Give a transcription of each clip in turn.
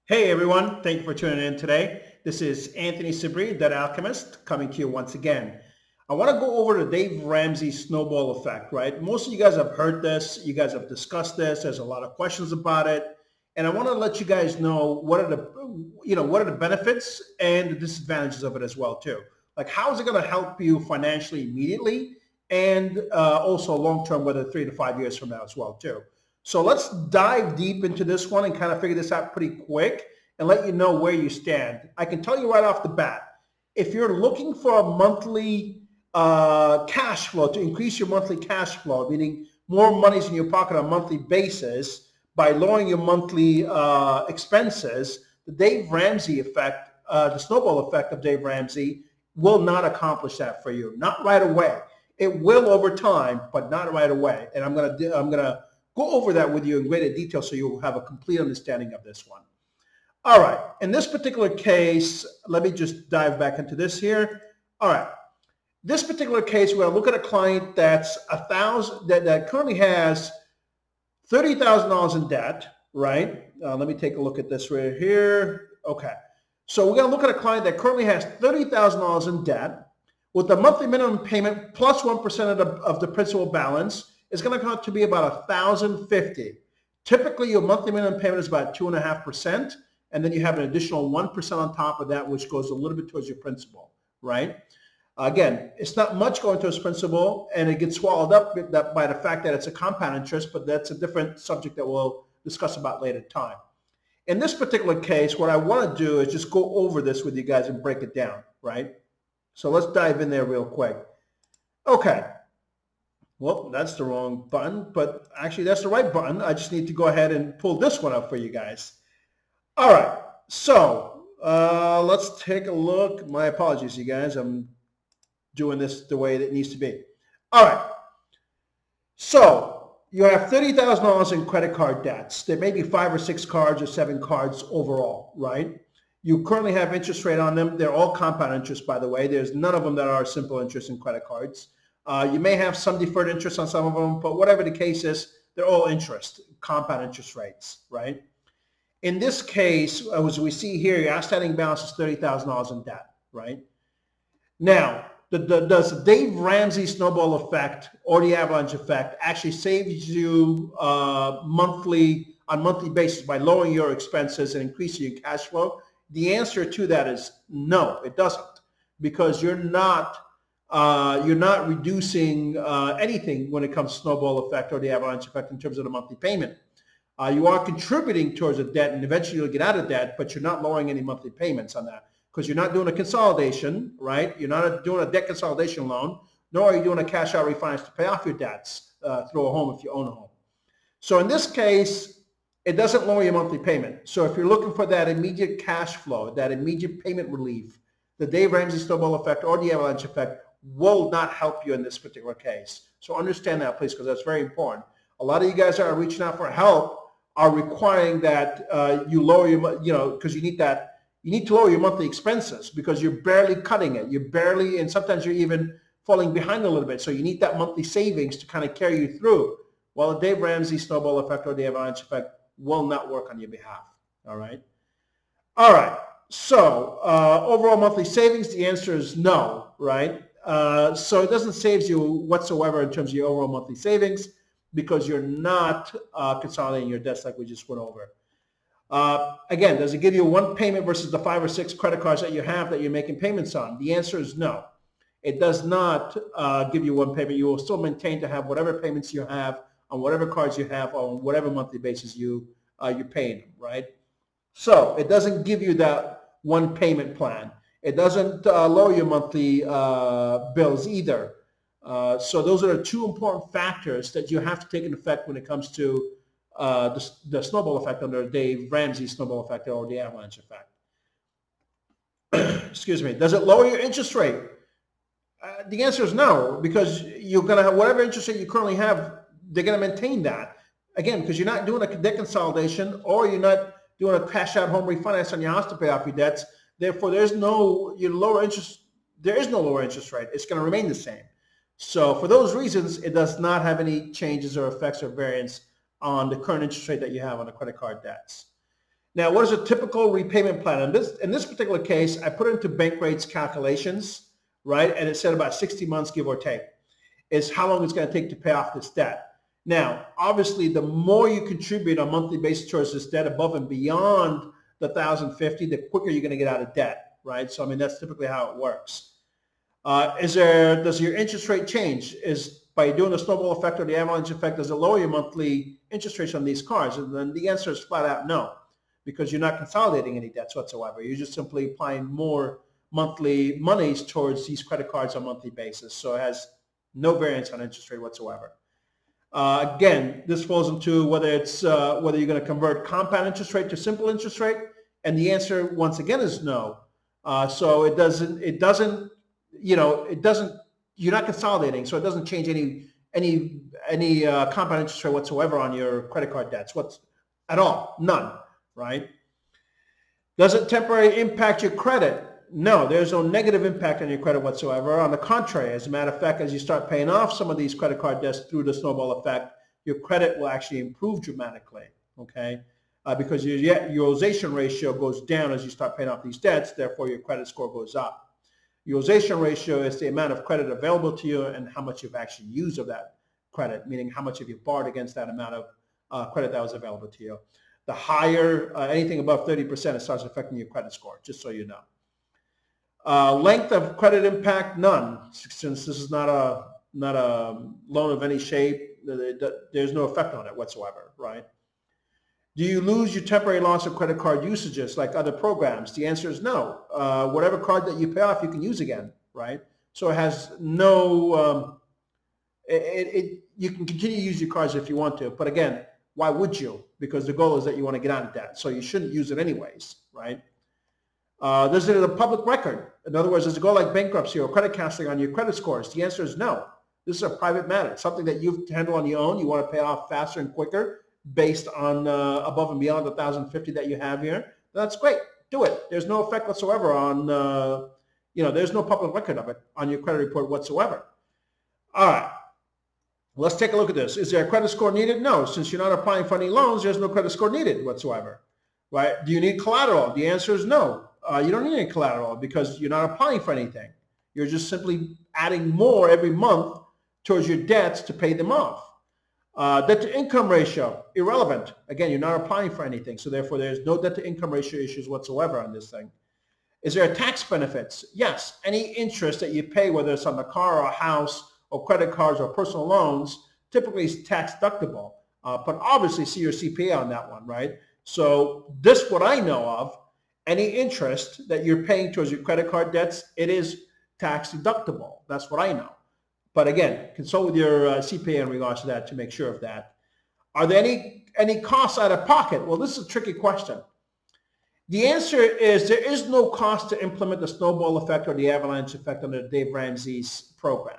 Hey everyone, thank you for tuning in today. This is Anthony Sabri, Debt Alchemist, coming to you once again. I want to go over the Dave Ramsey snowball effect, right? Most of you guys have heard this, you guys have discussed this, there's a lot of questions about it, and I want to let you guys know what are the benefits and the disadvantages of it as well too. Like how is it going to help you financially immediately and also long term, whether 3 to 5 years from now as well too. So let's dive deep into this one and kind of figure this out pretty quick and let you know where you stand. I can tell you right off the bat, if you're looking for a monthly cash flow, to increase your monthly cash flow, meaning more money's in your pocket on a monthly basis by lowering your monthly expenses, the Dave Ramsey effect, the snowball effect of Dave Ramsey will not accomplish that for you. Not right away. It will over time, but not right away. And I'm gonna go over that with you in greater detail so you'll have a complete understanding of this one. All right, in this particular case, let me just dive back into this here. All right, this particular case, we're gonna look at a client that's that currently has $30,000 in debt, right? Let me take a look at this right here. Okay, so we're gonna look at a client that currently has $30,000 in debt with the monthly minimum payment plus 1% of the principal balance is going to come out to be about $1,050. Typically, your monthly minimum payment is about 2.5%, and then you have an additional 1% on top of that, which goes a little bit towards your principal, right? Again, it's not much going towards principal, and it gets swallowed up by the fact that it's a compound interest, but that's a different subject that we'll discuss about later time. In this particular case, what I want to do is just go over this with you guys and break it down, right? So let's dive in there real quick. Okay. Well, that's the wrong button, but actually that's the right button. I just need to go ahead and pull this one up for you guys. All right. So let's take a look. My apologies, you guys. I'm doing this the way it needs to be. All right. So you have $30,000 in credit card debts. There may be 5 or 6 cards or 7 cards overall, right? You currently have interest rate on them. They're all compound interest, by the way. There's none of them that are simple interest in credit cards. You may have some deferred interest on some of them, but whatever the case is, they're all interest, compound interest rates, right? In this case, as we see here, your outstanding balance is $30,000 in debt, right? Now, does the Dave Ramsey snowball effect or the avalanche effect actually saves you on monthly basis by lowering your expenses and increasing your cash flow? The answer to that is no, it doesn't, because you're not reducing anything when it comes to snowball effect or the avalanche effect in terms of the monthly payment. You are contributing towards a debt, and eventually you'll get out of debt, but you're not lowering any monthly payments on that because you're not doing a consolidation, right? You're not doing a debt consolidation loan, nor are you doing a cash out refinance to pay off your debts through a home if you own a home. So in this case, it doesn't lower your monthly payment. So if you're looking for that immediate cash flow, that immediate payment relief, the Dave Ramsey snowball effect or the avalanche effect will not help you in this particular case. So understand that, please, because that's very important. A lot of you guys are reaching out for help are requiring that you lower your, because you need to lower your monthly expenses because you're barely cutting it. You're barely, and sometimes you're even falling behind a little bit. So you need that monthly savings to kind of carry you through. Well, the Dave Ramsey snowball effect or the avalanche effect will not work on your behalf. All right. All right. So overall monthly savings, the answer is no, right? So it doesn't save you whatsoever in terms of your overall monthly savings because you're not consolidating your debts like we just went over. Again, does it give you one payment versus the 5 or 6 credit cards that you have that you're making payments on? The answer is no. It does not give you one payment. You will still maintain to have whatever payments you have on whatever cards you have on whatever monthly basis you're paying them, right? So it doesn't give you that one payment plan. It doesn't lower your monthly bills either. So those are the 2 important factors that you have to take into effect when it comes to the snowball effect under Dave Ramsey snowball effect or the avalanche effect. Excuse me. Does it lower your interest rate? The answer is no, because you're going to have whatever interest rate you currently have, they're going to maintain that. Again, because you're not doing a debt consolidation or you're not doing a cash out home refinance on your house to pay off your debts. Therefore, there is no lower interest rate. It's going to remain the same. So for those reasons, it does not have any changes or effects or variance on the current interest rate that you have on the credit card debts. Now, what is a typical repayment plan? In this particular case, I put it into bank rates calculations, right? And it said about 60 months, give or take, is how long it's going to take to pay off this debt. Now, obviously, the more you contribute on a monthly basis towards this debt above and beyond the 1,050, the quicker you're going to get out of debt, right? So, I mean, that's typically how it works. Does your interest rate change? Is by doing the snowball effect or the avalanche effect, does it lower your monthly interest rates on these cards? And then the answer is flat out no, because you're not consolidating any debts whatsoever. You're just simply applying more monthly monies towards these credit cards on a monthly basis. So it has no variance on interest rate whatsoever. Again, this falls into whether you're going to convert compound interest rate to simple interest rate, and the answer once again is no. So it doesn't. You're not consolidating, so it doesn't change any compound interest rate whatsoever on your credit card debts. At all? None, right? Does it temporarily impact your credit? No, there's no negative impact on your credit whatsoever. On the contrary, as a matter of fact, as you start paying off some of these credit card debts through the snowball effect, your credit will actually improve dramatically, okay? Because your utilization ratio goes down as you start paying off these debts, therefore your credit score goes up. Utilization ratio is the amount of credit available to you and how much you've actually used of that credit, meaning how much have you borrowed against that amount of credit that was available to you. The higher, anything above 30%, it starts affecting your credit score, just so you know. Length of credit impact, none. Since this is not a loan of any shape, there's no effect on it whatsoever, right? Do you lose your temporary loss of credit card usages like other programs? The answer is no. Whatever card that you pay off, you can use again, right? So it has no, you can continue to use your cards if you want to. But again, why would you? Because the goal is that you want to get out of debt. So you shouldn't use it anyways, right? Is it a public record? In other words, does it go like bankruptcy or credit counseling on your credit scores? The answer is no. This is a private matter, something that you handle on your own. You want to pay off faster and quicker based on above and beyond the 1,050 that you have here. That's great. Do it. There's no effect whatsoever on, there's no public record of it on your credit report whatsoever. All right. Let's take a look at this. Is there a credit score needed? No. Since you're not applying for any loans, there's no credit score needed whatsoever, right? Do you need collateral? The answer is no. You don't need any collateral because you're not applying for anything. You're just simply adding more every month towards your debts to pay them off. Debt to income ratio, irrelevant. Again, you're not applying for anything, so therefore there's no debt to income ratio issues whatsoever on this thing. Is there tax benefits? Yes. Any interest that you pay, whether it's on the car or a house or credit cards or personal loans, typically is tax deductible. But obviously see your CPA on that one, right? So this, what I know of, any interest that you're paying towards your credit card debts, it is tax deductible. That's what I know. But again, consult with your CPA in regards to that to make sure of that. Are there any costs out of pocket? Well, this is a tricky question. The answer is there is no cost to implement the snowball effect or the avalanche effect under Dave Ramsey's program.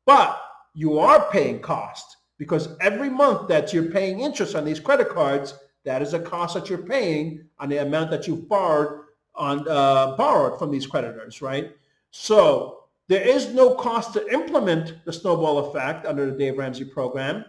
But you are paying cost because every month that you're paying interest on these credit cards, that is a cost that you're paying on the amount that you've borrowed from these creditors, right? So there is no cost to implement the snowball effect under the Dave Ramsey program,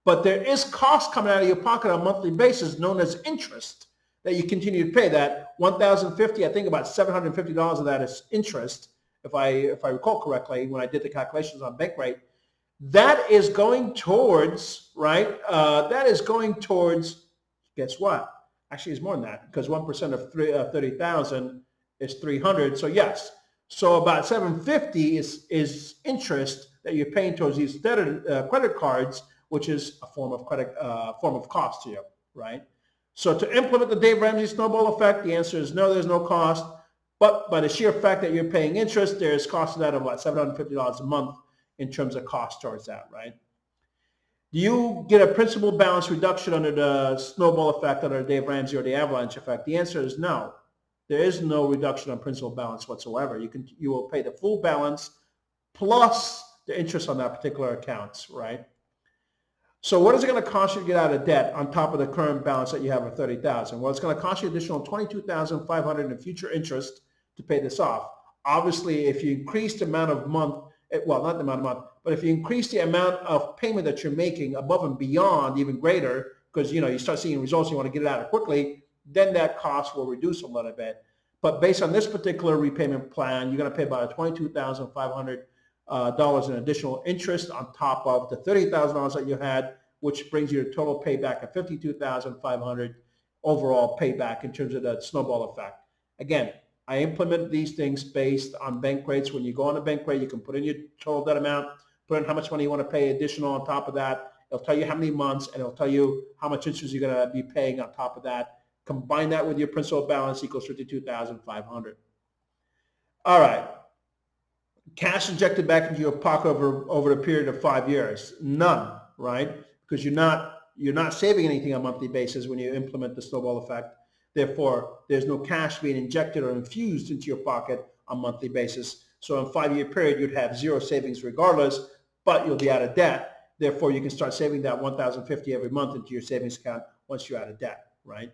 but there is cost coming out of your pocket on a monthly basis known as interest that you continue to pay. That $1,050, I think about $750 of that is interest, if I recall correctly, when I did the calculations on bank rate. That is going towards, right? That is going towards, guess what? Actually, it's more than that because 1% of 30,000 is 300. So yes. So about $750 is interest that you're paying towards these credit cards, which is a form of cost to you, right? So to implement the Dave Ramsey snowball effect, the answer is no, there's no cost. But by the sheer fact that you're paying interest, there's cost of that of about $750 a month in terms of cost towards that, right? Do you get a principal balance reduction under the snowball effect, under the Dave Ramsey or the avalanche effect? The answer is no. There is no reduction on principal balance whatsoever. You will pay the full balance plus the interest on that particular account, right? So what is it going to cost you to get out of debt on top of the current balance that you have of $30,000? Well, it's going to cost you additional $22,500 in future interest to pay this off. Obviously, if you increase the amount of well, not the amount of month, but if you increase the amount of payment that you're making above and beyond, even greater, because you start seeing results, you want to get it out quickly, then that cost will reduce a little bit. But based on this particular repayment plan, you're going to pay about $22,500 in additional interest on top of the $30,000 that you had, which brings your total payback of $52,500 overall payback in terms of the snowball effect. Again, I implement these things based on bank rates. When you go on a bank rate, you can put in your total debt amount, put in how much money you want to pay additional on top of that. It'll tell you how many months, and it'll tell you how much interest you're going to be paying on top of that. Combine that with your principal balance equals $52,500. All right. Cash injected back into your pocket over the period of 5 years. None, right? Because you're not saving anything on a monthly basis when you implement the snowball effect. Therefore, there's no cash being injected or infused into your pocket on a monthly basis. So in a 5-year period, you'd have zero savings regardless, but you'll be out of debt. Therefore, you can start saving that $1,050 every month into your savings account once you're out of debt, right?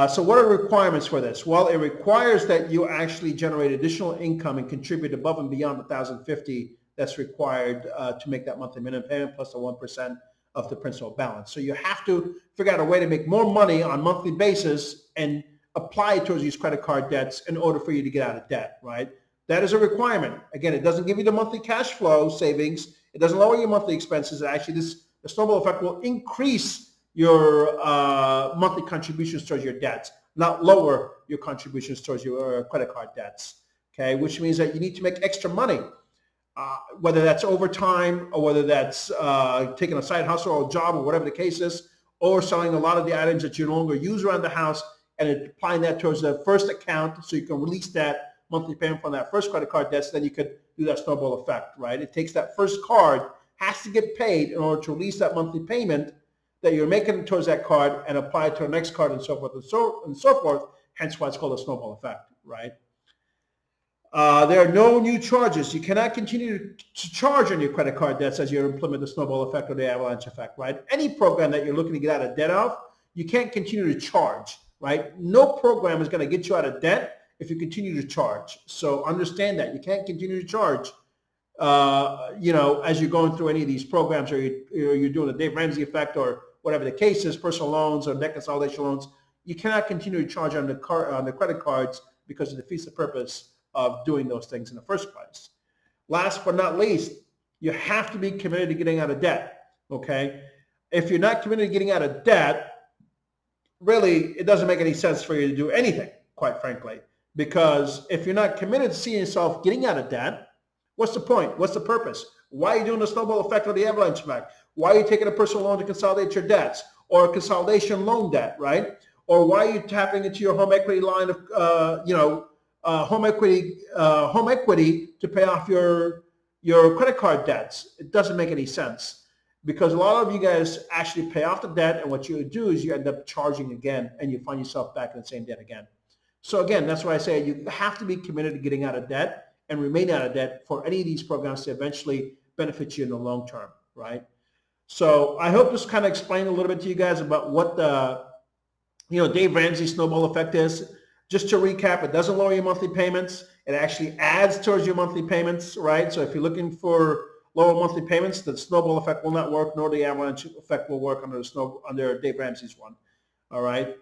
So what are the requirements for this? Well, it requires that you actually generate additional income and contribute above and beyond the $1,050 that's required to make that monthly minimum payment plus the 1% of the principal balance. So you have to figure out a way to make more money on a monthly basis and apply it towards these credit card debts in order for you to get out of debt, right? That is a requirement. Again, it doesn't give you the monthly cash flow savings. It doesn't lower your monthly expenses. Actually, the snowball effect will increase your monthly contributions towards your debts, not lower your contributions towards your credit card debts, okay? Which means that you need to make extra money, whether that's overtime or whether that's taking a side hustle or a job or whatever the case is, or selling a lot of the items that you no longer use around the house and applying that towards the first account so you can release that monthly payment from that first credit card debt, so then you could do that snowball effect, right? It takes that first card, has to get paid in order to release that monthly payment that you're making towards that card and apply it to the next card and so forth and so forth, hence why it's called a snowball effect, right? There are no new charges. You cannot continue to charge on your credit card debts as you implement the snowball effect or the avalanche effect, right? Any program that you're looking to get out of debt of, you can't continue to charge, right? No program is going to get you out of debt if you continue to charge. So understand that. You can't continue to charge, as you're going through any of these programs or you're doing the Dave Ramsey effect or whatever the case is, personal loans or debt consolidation loans. You cannot continue to charge on the credit cards because it defeats the purpose of doing those things in the first place. Last but not least, you have to be committed to getting out of debt, okay? If you're not committed to getting out of debt, really, it doesn't make any sense for you to do anything, quite frankly, because if you're not committed to seeing yourself getting out of debt, what's the point? What's the purpose? Why are you doing the snowball effect or the avalanche effect? Why are you taking a personal loan to consolidate your debts or a consolidation loan debt, right? Or why are you tapping into your home equity line of, home equity to pay off your credit card debts? It doesn't make any sense because a lot of you guys actually pay off the debt, and what you do is you end up charging again, and you find yourself back in the same debt again. So again, that's why I say you have to be committed to getting out of debt and remain out of debt for any of these programs to eventually benefit you in the long term, right? So I hope this kind of explained a little bit to you guys about what the Dave Ramsey snowball effect is. Just to recap, it doesn't lower your monthly payments. It actually adds towards your monthly payments, right? So if you're looking for lower monthly payments, the snowball effect will not work, nor the avalanche effect will work under Dave Ramsey's one, all right?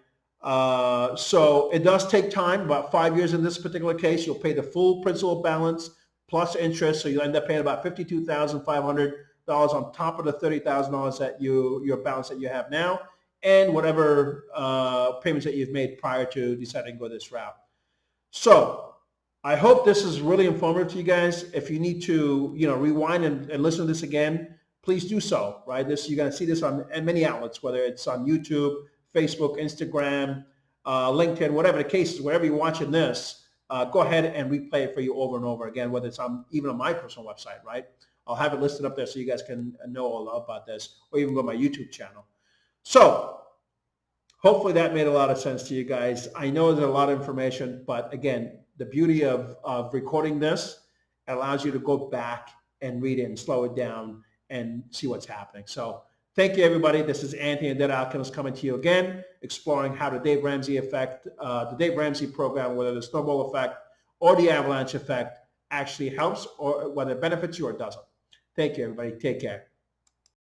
So it does take time, about 5 years in this particular case. You'll pay the full principal balance plus interest, so you'll end up paying about $52,500 on top of the $30,000 that your balance that you have now, and whatever payments that you've made prior to deciding to go this route. So I hope this is really informative to you guys. If you need to, rewind and listen to this again, please do so, right? You're going to see this on many outlets, whether it's on YouTube, Facebook, Instagram, LinkedIn, whatever the case is, wherever you're watching this, go ahead and replay it for you over and over again, whether it's even on my personal website, right? I'll have it listed up there so you guys can know all about this, or even go to my YouTube channel. So hopefully that made a lot of sense to you guys. I know there's a lot of information, but again, the beauty of recording this allows you to go back and read it and slow it down and see what's happening. So thank you, everybody. This is Anthony, the Debt Alchemist, coming to you again, exploring how the Dave Ramsey effect, the Dave Ramsey program, whether the snowball effect or the avalanche effect actually helps, or whether it benefits you or doesn't. Thank you, everybody. Take care.